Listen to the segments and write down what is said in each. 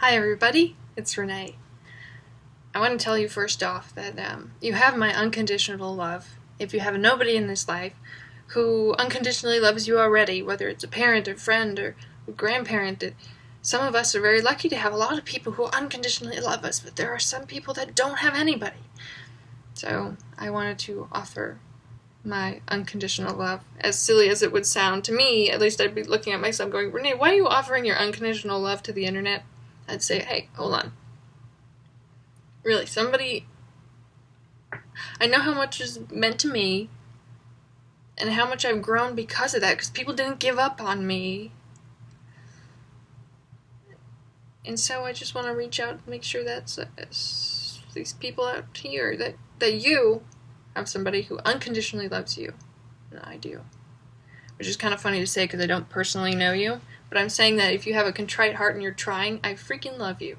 Hi everybody, it's Renee. I want to tell you first off that you have my unconditional love. If you have nobody in this life who unconditionally loves you already, whether it's a parent or friend or a grandparent, some of us are very lucky to have a lot of people who unconditionally love us, but there are some people that don't have anybody. So I wanted to offer my unconditional love. As silly as it would sound to me, at least I'd be looking at myself going, Renee, why are you offering your unconditional love to the internet? I'd say, hey, hold on. Really, I know how much is meant to me and how much I've grown because of that, because people didn't give up on me. And so I just want to reach out and make sure that these people out here, that you have somebody who unconditionally loves you. And I do. Which is kind of funny to say because I don't personally know you. But I'm saying that if you have a contrite heart and you're trying, I freaking love you.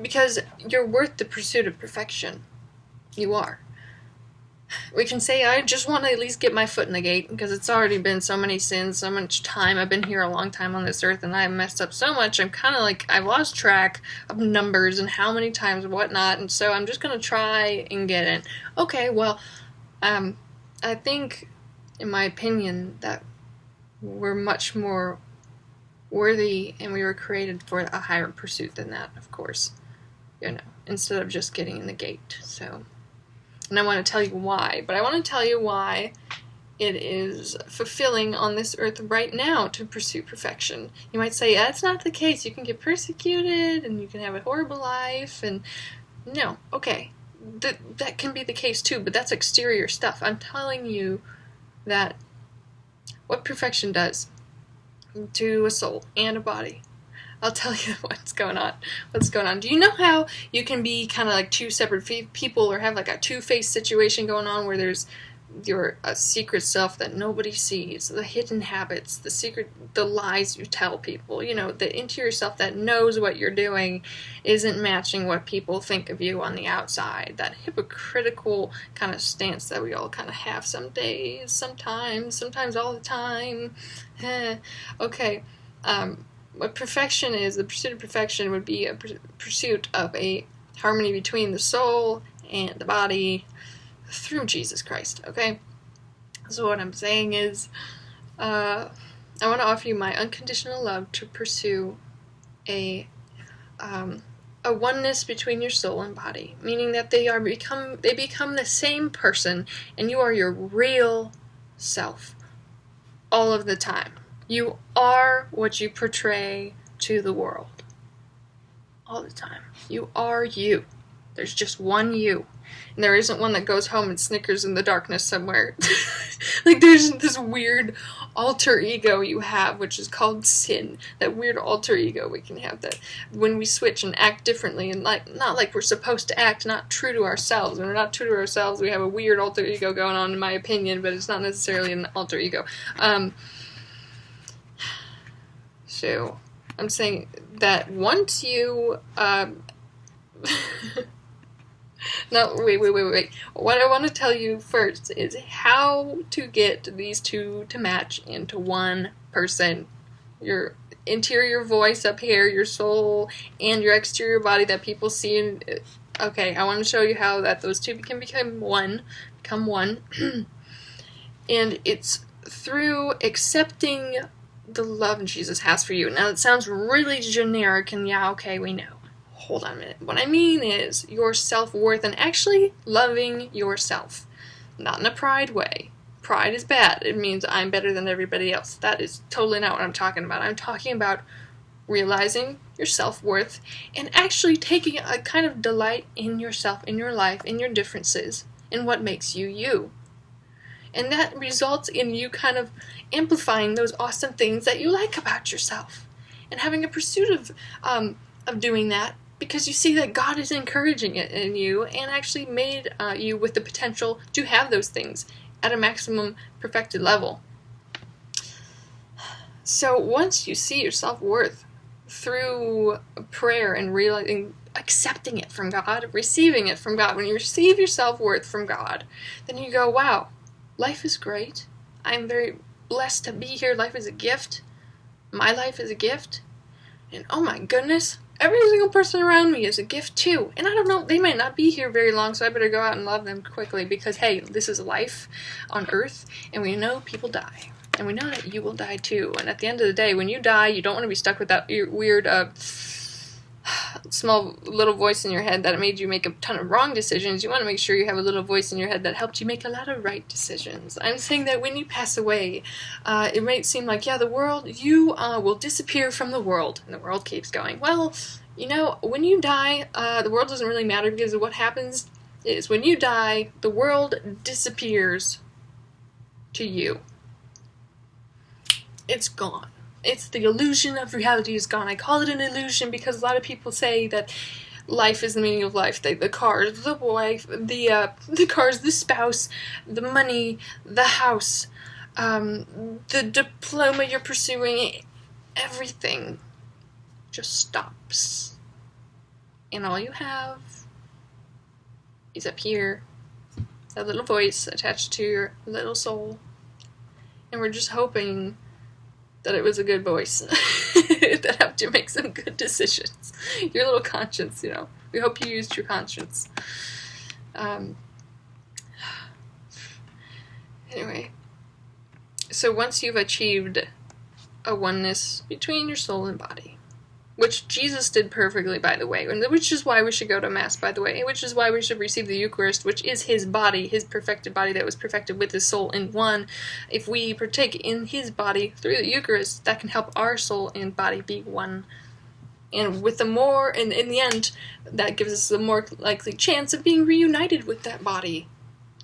Because you're worth the pursuit of perfection. You are. We can say, I just want to at least get my foot in the gate, because it's already been so many sins, so much time. I've been here a long time on this earth, and I've messed up so much. I'm kind of like, I've lost track of numbers and how many times and whatnot, and so I'm just going to try and get in. Okay, well, I think, in my opinion, that we're much more worthy, and we were created for a higher pursuit than that, of course, instead of just getting in the gate. So, and I want to tell you why, but I want to tell you why it is fulfilling on this earth right now to pursue perfection. You might say, that's not the case. You can get persecuted, and you can have a horrible life, and no, okay, that can be the case too, but that's exterior stuff. I'm telling you that what perfection does to a soul and a body. I'll tell you what's going on. Do you know how you can be kind of like two separate people, or have like a two-faced situation going on where there's your secret self that nobody sees, the hidden habits, the lies you tell people, the interior self that knows what you're doing isn't matching what people think of you on the outside, that hypocritical kind of stance that we all kind of have some days, sometimes all the time. Okay, what perfection is, the pursuit of perfection would be a pursuit of a harmony between the soul and the body, through Jesus Christ, okay? So what I'm saying is, I want to offer you my unconditional love to pursue a oneness between your soul and body, meaning that they become the same person, and you are your real self all of the time. You are what you portray to the world all the time. You are you. There's just one you. And there isn't one that goes home and snickers in the darkness somewhere. Like, there's this weird alter ego you have, which is called sin. That weird alter ego we can have, that when we switch and act differently, and not like we're supposed to act, not true to ourselves. When we're not true to ourselves, we have a weird alter ego going on, in my opinion, but it's not necessarily an alter ego. So, I'm saying that once you, no, wait. What I want to tell you first is how to get these two to match into one person. Your interior voice up here, your soul, and your exterior body that people see. Okay, I want to show you how that those two can become one. And it's through accepting the love Jesus has for you. Now, it sounds really generic, and yeah, okay, we know. Hold on a minute. What I mean is your self-worth and actually loving yourself. Not in a pride way. Pride is bad. It means I'm better than everybody else. That is totally not what I'm talking about. I'm talking about realizing your self-worth and actually taking a kind of delight in yourself, in your life, in your differences, in what makes you you. And that results in you kind of amplifying those awesome things that you like about yourself. And having a pursuit of doing that, because you see that God is encouraging it in you and actually made you with the potential to have those things at a maximum perfected level. So once you see your self-worth through prayer and realizing, accepting it from God, receiving it from God, when you receive your self-worth from God, then you go, wow, life is great. I'm very blessed to be here. Life is a gift. My life is a gift, and oh my goodness, every single person around me is a gift too. And I don't know, they might not be here very long, so I better go out and love them quickly, because hey, this is life on earth, and we know people die. And we know that you will die too. And at the end of the day, when you die, you don't want to be stuck with that weird, small little voice in your head that made you make a ton of wrong decisions. You want to make sure you have a little voice in your head that helped you make a lot of right decisions. I'm saying that when you pass away, it might seem like, yeah, the world, you will disappear from the world. And the world keeps going. Well, you know, when you die, the world doesn't really matter, because what happens is when you die, the world disappears to you. It's gone. It's the illusion of reality is gone. I call it an illusion because a lot of people say that life is the meaning of life. The cars, the wife, the cars, the spouse, the money, the house, the diploma you're pursuing, everything just stops. And all you have is up here, a little voice attached to your little soul. And we're just hoping that it was a good voice that helped you make some good decisions. Your little conscience, you know. We hope you used your conscience. Anyway, so once you've achieved a oneness between your soul and body, which Jesus did perfectly, by the way, and which is why we should go to Mass, by the way, which is why we should receive the Eucharist, which is his body, his perfected body that was perfected with his soul in one. If we partake in his body through the Eucharist, that can help our soul and body be one. And with the more, and in the end, that gives us the more likely chance of being reunited with that body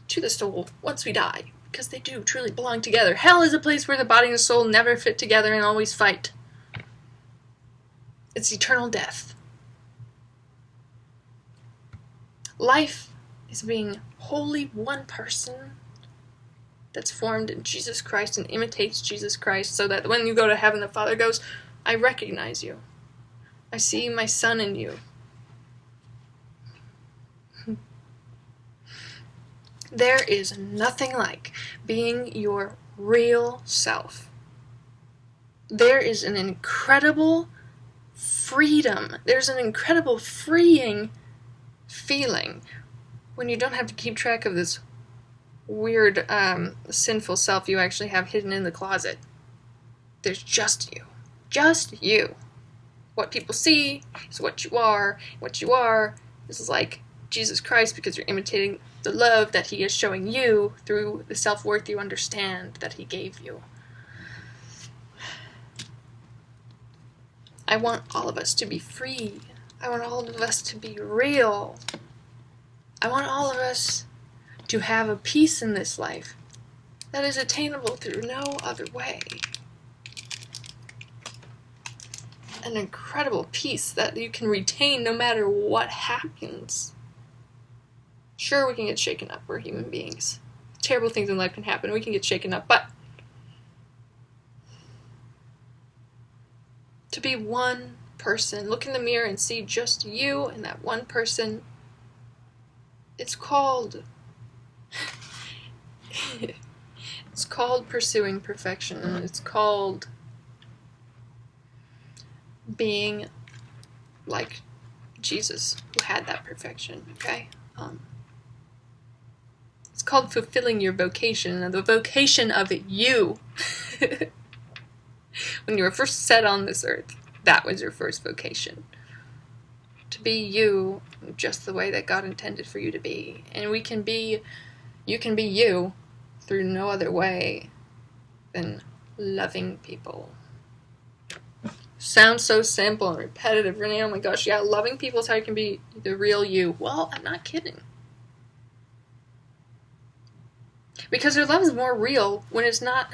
to the soul once we die, because they do truly belong together. Hell is a place where the body and the soul never fit together and always fight. It's eternal death. Life is being wholly one person that's formed in Jesus Christ and imitates Jesus Christ, so that when you go to heaven, the Father goes, I recognize you. I see my Son in you. There is nothing like being your real self. There is an incredible freedom. There's an incredible freeing feeling when you don't have to keep track of this weird, sinful self you actually have hidden in the closet. There's just you. Just you. What people see is what you are. What you are is like Jesus Christ, because you're imitating the love that he is showing you through the self-worth you understand that he gave you. I want all of us to be free. I want all of us to be real. I want all of us to have a peace in this life that is attainable through no other way. An incredible peace that you can retain no matter what happens. Sure, we can get shaken up. We're human beings. Terrible things in life can happen. We can get shaken up, but to be one person, look in the mirror and see just you and that one person, it's called pursuing perfection. It's called being like Jesus, who had that perfection, okay? It's called fulfilling your vocation, the vocation of you. When you were first set on this earth, that was your first vocation. To be you, just the way that God intended for you to be. And you can be you through no other way than loving people. Sounds so simple and repetitive, Renee. Oh my gosh, yeah, loving people is how you can be the real you. Well, I'm not kidding. Because their love is more real when it's not,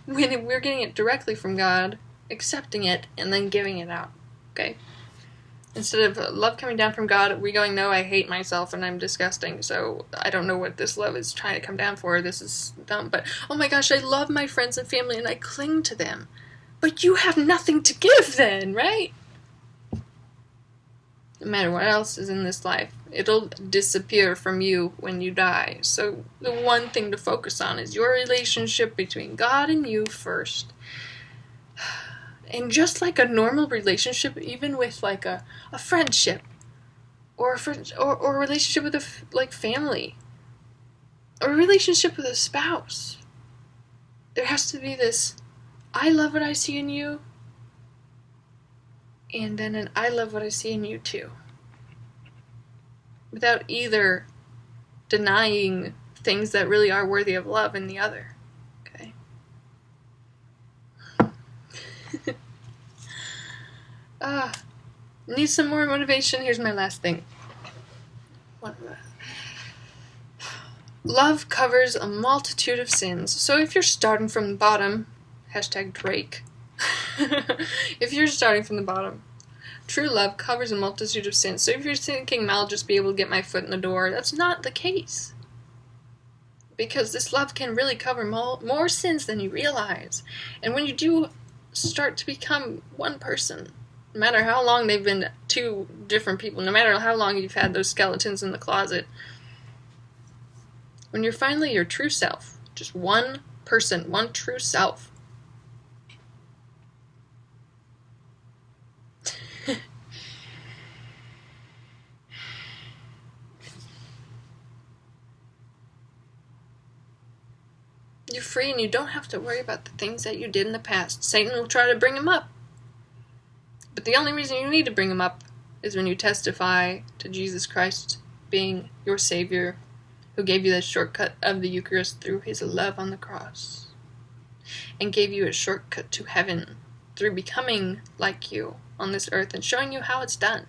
when we're getting it directly from God, accepting it, and then giving it out, okay? Instead of love coming down from God, we going, no, I hate myself and I'm disgusting, so I don't know what this love is trying to come down for, this is dumb, but oh my gosh, I love my friends and family and I cling to them. But you have nothing to give then, right? No matter what else is in this life, it'll disappear from you when you die. So the one thing to focus on is your relationship between God and you first. And just like a normal relationship, even with like a friendship, or or a relationship with like family, or a relationship with a spouse, there has to be this, I love what I see in you, and then an I love what I see in you too. Without either denying things that really are worthy of love in the other. Okay? Need some more motivation? Here's my last thing. Love covers a multitude of sins. So if you're starting from the bottom, hashtag Drake. If you're starting from the bottom, true love covers a multitude of sins. So if you're thinking, I'll just be able to get my foot in the door, that's not the case. Because this love can really cover more sins than you realize. And when you do start to become one person, no matter how long they've been two different people, no matter how long you've had those skeletons in the closet, when you're finally your true self, just one person, one true self, you're free and you don't have to worry about the things that you did in the past. Satan will try to bring them up. But the only reason you need to bring them up is when you testify to Jesus Christ being your Savior, who gave you the shortcut of the Eucharist through his love on the cross, and gave you a shortcut to heaven through becoming like you on this earth and showing you how it's done.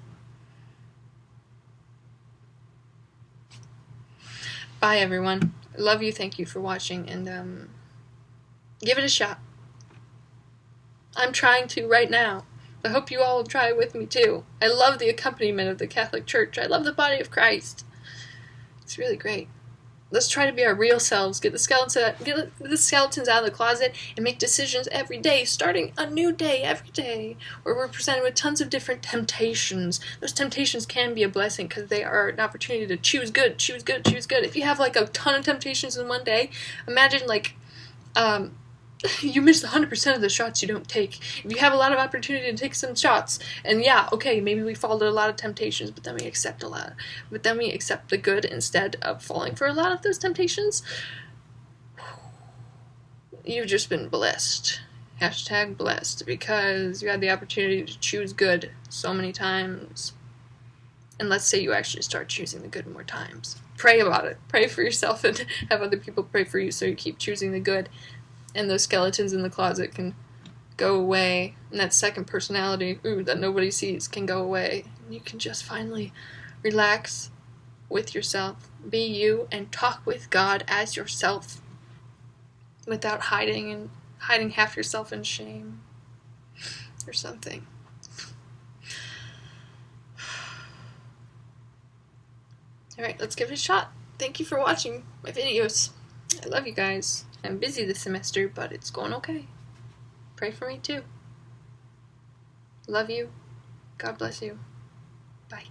Bye, everyone. I love you. Thank you for watching, and give it a shot. I'm trying to right now. I hope you all will try with me too. I love the accompaniment of the Catholic Church. I love the body of Christ. It's really great. Let's try to be our real selves. Get the skeletons out of the closet and make decisions every day, starting a new day every day, where we're presented with tons of different temptations. Those temptations can be a blessing because they are an opportunity to choose good, choose good, choose good. If you have like a ton of temptations in one day, imagine like you miss 100% of the shots you don't take. If you have a lot of opportunity to take some shots, and yeah, okay, maybe we fall to a lot of temptations, but then we accept the good instead of falling for a lot of those temptations, you've just been blessed. Hashtag blessed, because you had the opportunity to choose good so many times. And let's say you actually start choosing the good more times. Pray about it. Pray for yourself and have other people pray for you so you keep choosing the good. And those skeletons in the closet can go away. And that second personality, that nobody sees, can go away. And you can just finally relax with yourself. Be you and talk with God as yourself. Without hiding half yourself in shame. Or something. Alright, let's give it a shot. Thank you for watching my videos. I love you guys. I'm busy this semester, but it's going okay. Pray for me too. Love you. God bless you. Bye.